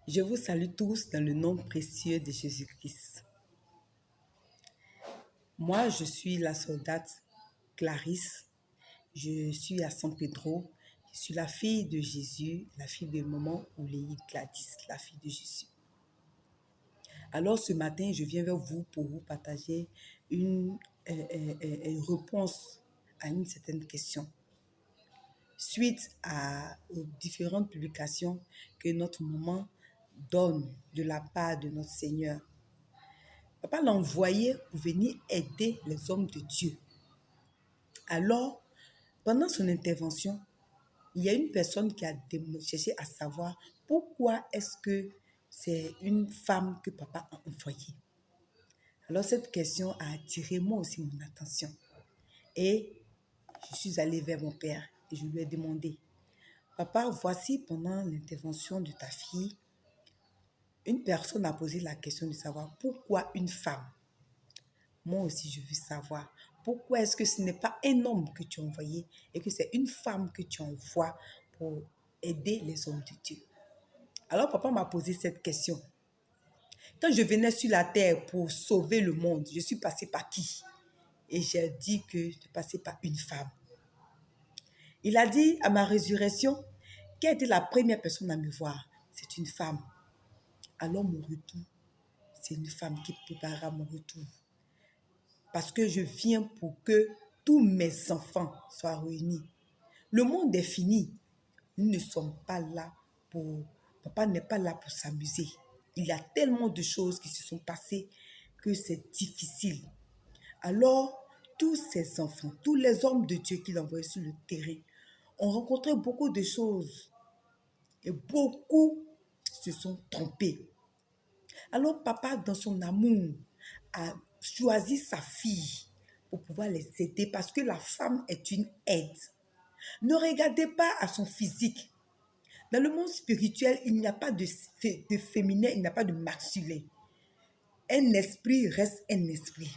Je vous salue tous dans le nom précieux de Jésus-Christ. Moi, je suis la soldate Clarisse. Je suis à San Pedro. Je suis la fille de Jésus, la fille de maman Oléi Gladys, la fille de Jésus. Alors ce matin, je viens vers vous pour vous partager une réponse à une certaine question. Suite aux différentes publications que notre maman donne de la part de notre Seigneur, Papa l'a envoyé pour venir aider les hommes de Dieu. Alors, pendant son intervention, il y a une personne qui a cherché à savoir pourquoi est-ce que c'est une femme que Papa a envoyée. Alors, cette question a attiré moi aussi mon attention. Et je suis allée vers mon père et je lui ai demandé, Papa, voici pendant l'intervention de ta fille, une personne a posé la question de savoir pourquoi une femme. Moi aussi, je veux savoir pourquoi est-ce que ce n'est pas un homme que tu as envoyé et que c'est une femme que tu envoies pour aider les hommes de Dieu. Alors, papa m'a posé cette question. Quand je venais sur la terre pour sauver le monde, je suis passée par qui? Et j'ai dit que je suis passée par une femme. Il a dit à ma résurrection, quelle était la première personne à me voir? C'est une femme. Alors, mon retour, c'est une femme qui préparera mon retour. Parce que je viens pour que tous mes enfants soient réunis. Le monde est fini. Nous ne sommes pas là pour... Papa n'est pas là pour s'amuser. Il y a tellement de choses qui se sont passées que c'est difficile. Alors, tous ces enfants, tous les hommes de Dieu qu'il a envoyés sur le terrain ont rencontré beaucoup de choses. Et beaucoup se sont trompés. Alors, papa, dans son amour, a choisi sa fille pour pouvoir les aider parce que la femme est une aide. Ne regardez pas à son physique. Dans le monde spirituel, il n'y a pas de féminin, il n'y a pas de masculin. Un esprit reste un esprit.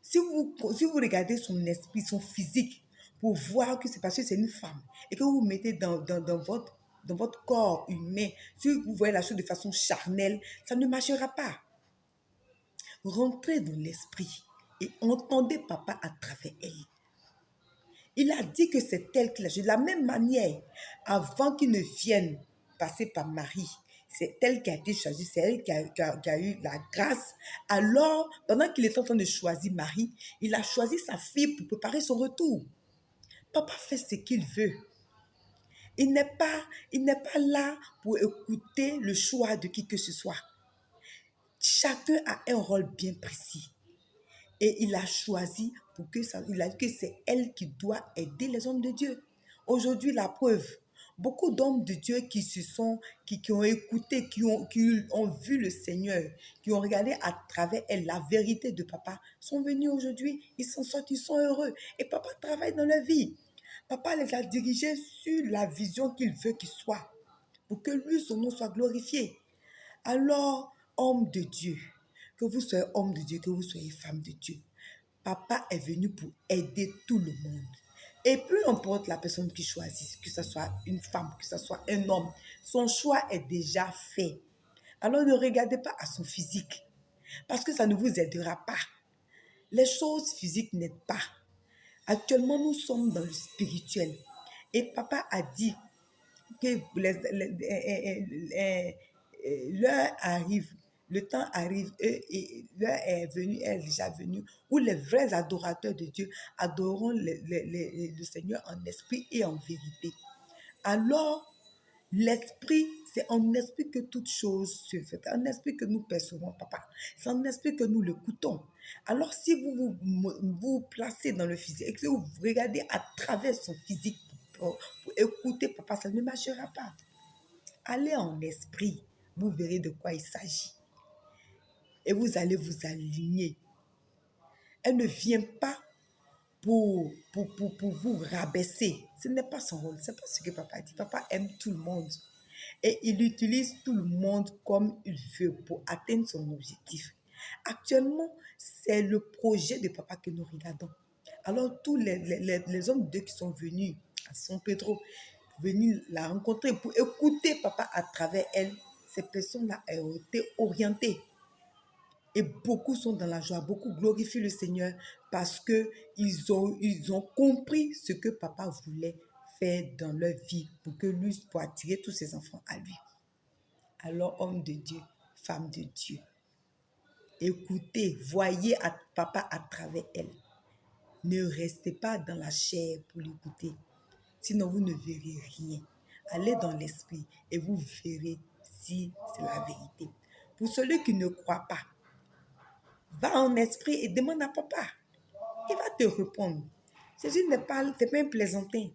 Si vous regardez son esprit, son physique, pour voir que c'est parce que c'est une femme et que vous vous mettez dans votre corps humain, si vous voyez la chose de façon charnelle, ça ne marchera pas. Rentrez dans l'esprit et entendez papa à travers elle. Il a dit que c'est elle qui l'a choisi. De la même manière, avant qu'il ne vienne passer par Marie, c'est elle qui a été choisie, c'est elle qui a eu la grâce. Alors, pendant qu'il était en train de choisir Marie, il a choisi sa fille pour préparer son retour. Papa fait ce qu'il veut. Il n'est pas là pour écouter le choix de qui que ce soit. Chacun a un rôle bien précis. Et il a choisi il a dit que c'est elle qui doit aider les hommes de Dieu. Aujourd'hui, la preuve, beaucoup d'hommes de Dieu qui ont écouté, qui ont vu le Seigneur, qui ont regardé à travers elle la vérité de papa, sont venus aujourd'hui, ils s'en sortent, ils sont heureux. Et papa travaille dans leur vie. Papa les a dirigés sur la vision qu'il veut qu'ils soient, pour que lui, son nom soit glorifié. Alors, homme de Dieu, que vous soyez homme de Dieu, que vous soyez femme de Dieu, papa est venu pour aider tout le monde. Et peu importe la personne qui choisit, que ce soit une femme, que ce soit un homme, son choix est déjà fait. Alors ne regardez pas à son physique, parce que ça ne vous aidera pas. Les choses physiques n'aident pas. Actuellement, nous sommes dans le spirituel. Et papa a dit que l'heure arrive, le temps arrive, et l'heure est venue, elle est déjà venue, où les vrais adorateurs de Dieu adoreront le Seigneur en esprit et en vérité. Alors, l'esprit, c'est en esprit que toute chose se fait. C'est en esprit que nous percevons, papa. C'est en esprit que nous l'écoutons. Alors, si vous placez dans le physique et que vous regardez à travers son physique pour écouter, papa, ça ne marchera pas. Allez en esprit, vous verrez de quoi il s'agit. Et vous allez vous aligner. Elle ne vient pas pour vous rabaisser. Ce n'est pas son rôle. Ce n'est pas ce que papa dit. Papa aime tout le monde. Et il utilise tout le monde comme il veut pour atteindre son objectif. Actuellement, c'est le projet de papa que nous regardons. Alors, tous les hommes de Dieu qui sont venus à San Pedro, venus la rencontrer pour écouter papa à travers elle, ces personnes-là ont été orientées. Et beaucoup sont dans la joie, beaucoup glorifient le Seigneur parce qu'ils ont compris ce que papa voulait faire dans leur vie pour attirer tous ses enfants à lui. Alors, homme de Dieu, femme de Dieu, écoutez, voyez papa à travers elle. Ne restez pas dans la chair pour l'écouter, sinon vous ne verrez rien. Allez dans l'esprit et vous verrez si c'est la vérité. Pour celui qui ne croit pas, va en esprit et demande à papa. Il va te répondre. Jésus n'est pas un plaisantin.